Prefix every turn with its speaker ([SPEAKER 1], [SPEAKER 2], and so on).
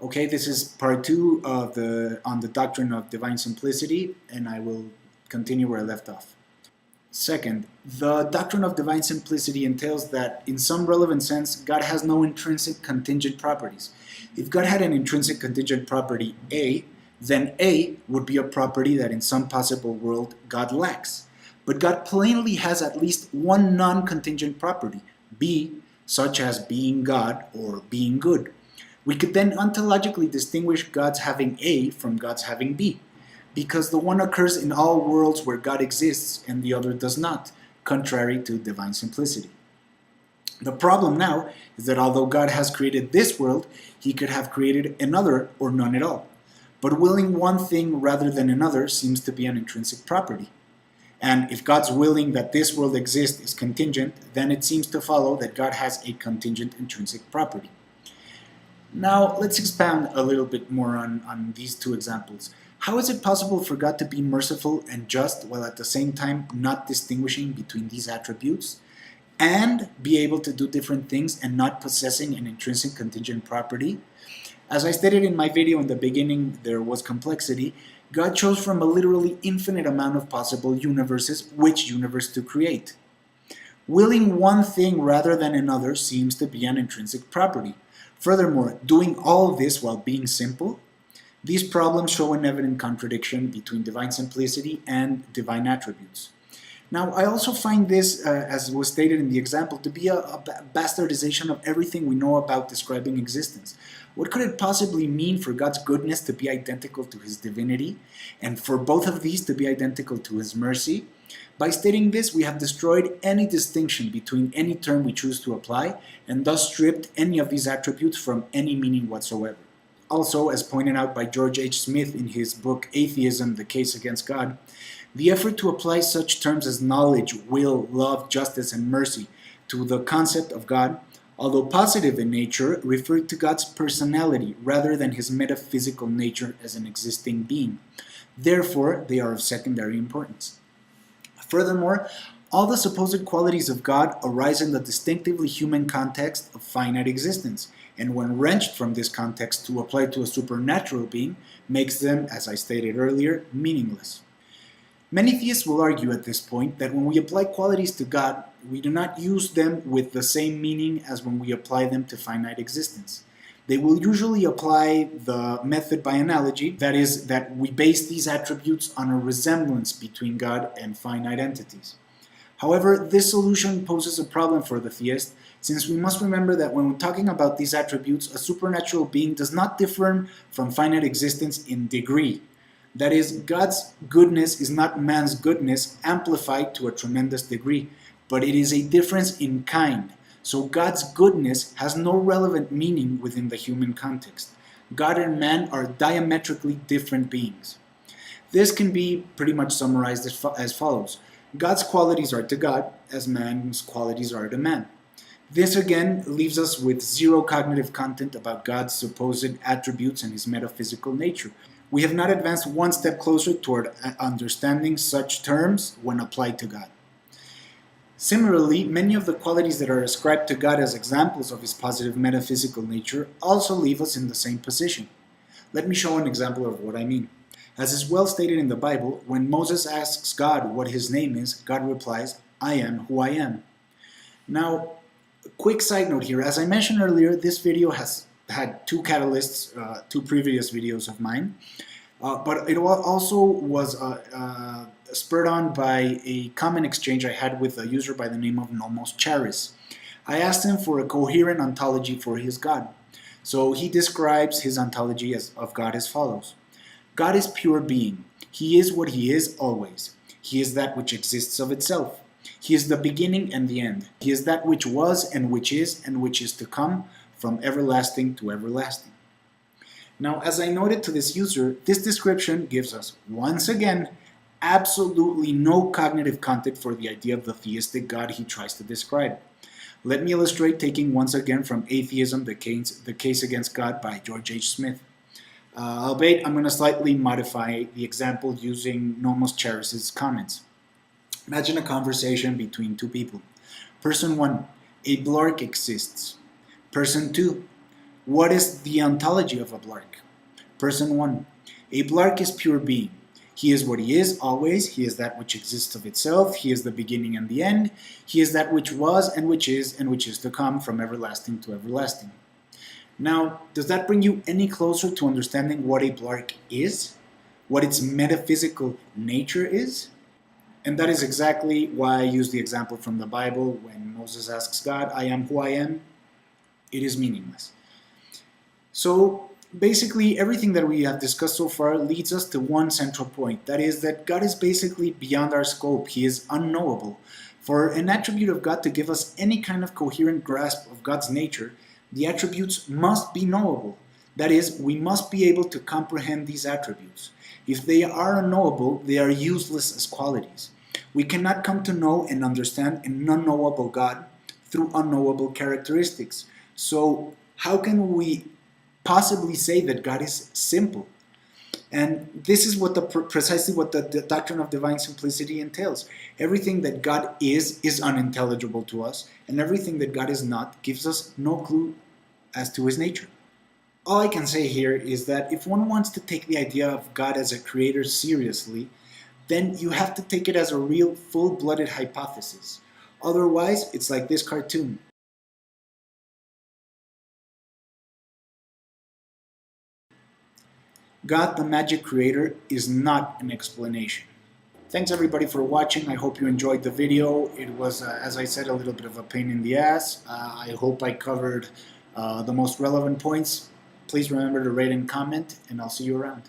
[SPEAKER 1] Okay, this is part 2 of on the doctrine of divine simplicity, and I will continue where I left off. Second, the doctrine of divine simplicity entails that, in some relevant sense, God has no intrinsic contingent properties. If God had an intrinsic contingent property A, then A would be a property that in some possible world God lacks. But God plainly has at least one non-contingent property, B, such as being God or being good. We could then ontologically distinguish God's having A from God's having B, because the one occurs in all worlds where God exists and the other does not, contrary to divine simplicity. The problem now is that although God has created this world, he could have created another or none at all. But willing one thing rather than another seems to be an intrinsic property. And if God's willing that this world exists is contingent, then it seems to follow that God has a contingent intrinsic property. Now, let's expound a little bit more on these two examples. How is it possible for God to be merciful and just while at the same time not distinguishing between these attributes, and be able to do different things and not possessing an intrinsic contingent property? As I stated in my video in the beginning, there was complexity. God chose from a literally infinite amount of possible universes which universe to create. Willing one thing rather than another seems to be an intrinsic property. Furthermore, doing all this while being simple, these problems show an evident contradiction between divine simplicity and divine attributes. Now, I also find this, as was stated in the example, to be a bastardization of everything we know about describing existence. What could it possibly mean for God's goodness to be identical to his divinity, and for both of these to be identical to his mercy? By stating this, we have destroyed any distinction between any term we choose to apply, and thus stripped any of these attributes from any meaning whatsoever. Also, as pointed out by George H. Smith in his book Atheism, The Case Against God, the effort to apply such terms as knowledge, will, love, justice, and mercy to the concept of God, although positive in nature, referred to God's personality rather than his metaphysical nature as an existing being. Therefore, they are of secondary importance. Furthermore, all the supposed qualities of God arise in the distinctively human context of finite existence, and when wrenched from this context to apply to a supernatural being, makes them, as I stated earlier, meaningless. Many theists will argue at this point that when we apply qualities to God, we do not use them with the same meaning as when we apply them to finite existence. They will usually apply the method by analogy, that is, that we base these attributes on a resemblance between God and finite entities. However, this solution poses a problem for the theist, since we must remember that when we're talking about these attributes, a supernatural being does not differ from finite existence in degree. That is, God's goodness is not man's goodness amplified to a tremendous degree, but it is a difference in kind. So God's goodness has no relevant meaning within the human context. God and man are diametrically different beings. This can be pretty much summarized as follows. God's qualities are to God as man's qualities are to man. This again leaves us with zero cognitive content about God's supposed attributes and his metaphysical nature. We have not advanced one step closer toward understanding such terms when applied to God. Similarly, many of the qualities that are ascribed to God as examples of his positive metaphysical nature also leave us in the same position. Let me show an example of what I mean. As is well stated in the Bible, when Moses asks God what his name is, God replies, "I am who I am." Now, a quick side note here. As I mentioned earlier, this video has had two catalysts, two previous videos of mine, but it also was spurred on by a comment exchange I had with a user by the name of Nomos Charis. I asked him for a coherent ontology for his God. So he describes his ontology of God as follows. God is pure being. He is what he is always. He is that which exists of itself. He is the beginning and the end. He is that which was and which is to come, from everlasting to everlasting. Now, as I noted to this user, this description gives us, once again, absolutely no cognitive content for the idea of the theistic God he tries to describe. Let me illustrate, taking once again from Atheism, The Case Against God by George H. Smith. Albeit, I'm going to slightly modify the example using Nomos Charis's comments. Imagine a conversation between two people. Person 1, a blark exists. Person 2, what is the ontology of a blark? Person 1, a blark is pure being. He is what he is always. He is that which exists of itself. He is the beginning and the end. He is that which was and which is to come, from everlasting to everlasting. Now, does that bring you any closer to understanding what a blark is? What its metaphysical nature is? And that is exactly why I use the example from the Bible when Moses asks God, I am who I am. It is meaningless. So basically, everything that we have discussed so far leads us to one central point. That is that God is basically beyond our scope. He is unknowable. For an attribute of God to give us any kind of coherent grasp of God's nature, the attributes must be knowable. That is, we must be able to comprehend these attributes. If they are unknowable, they are useless as qualities. We cannot come to know and understand an unknowable God through unknowable characteristics. So how can we possibly say that God is simple? And this is what precisely what the doctrine of divine simplicity entails. Everything that God is unintelligible to us, and everything that God is not gives us no clue as to his nature. All I can say here is that if one wants to take the idea of God as a creator seriously, then you have to take it as a real full-blooded hypothesis. Otherwise, it's like this cartoon. God, the magic creator, is not an explanation. Thanks everybody for watching. I hope you enjoyed the video. It was, as I said, a little bit of a pain in the ass. I hope I covered the most relevant points. Please remember to rate and comment, and I'll see you around.